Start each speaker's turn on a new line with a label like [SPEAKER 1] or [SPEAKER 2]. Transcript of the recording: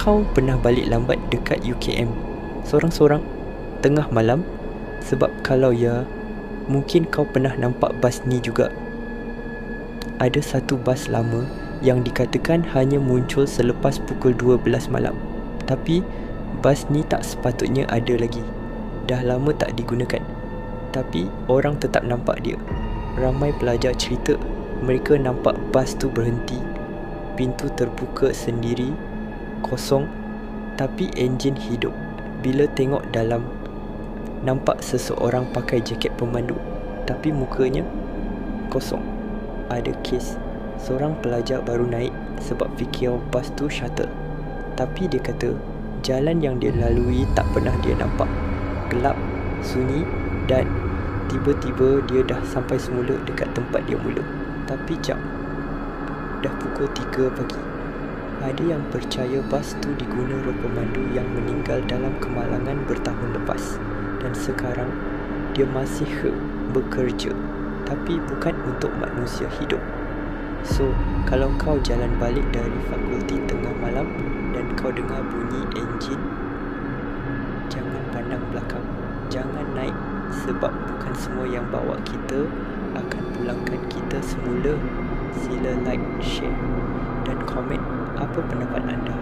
[SPEAKER 1] kau pernah balik lambat dekat UKM sorang-sorang tengah malam? Sebab kalau ya, mungkin kau pernah nampak bas ni juga. Ada satu bas lama yang dikatakan hanya muncul selepas pukul 12 malam. Tapi bas ni tak sepatutnya ada lagi. Dah lama tak digunakan. Tapi orang tetap nampak dia. Ramai pelajar cerita mereka nampak bas tu berhenti, pintu terbuka sendiri, kosong, tapi enjin hidup. Bila tengok dalam, nampak seseorang pakai jaket pemandu, tapi mukanya kosong. Ada kes seorang pelajar baru naik sebab fikir bas tu shuttle. Tapi dia kata jalan yang dia lalui tak pernah dia nampak. Gelap, sunyi dan tiba-tiba dia dah sampai semula dekat tempat dia mula. Tapi jap, dah pukul 3 pagi. Ada yang percaya bas tu diguna roh pemandu yang meninggal dalam kemalangan bertahun lepas. Dan sekarang dia masih bekerja, tapi bukan untuk manusia hidup. So, kalau kau jalan balik dari fakulti tengah malam dan kau dengar bunyi enjin, jangan pandang belakang, jangan naik, sebab bukan semua yang bawa kita akan pulangkan kita semula. Sila like, share dan komen apa pendapat anda.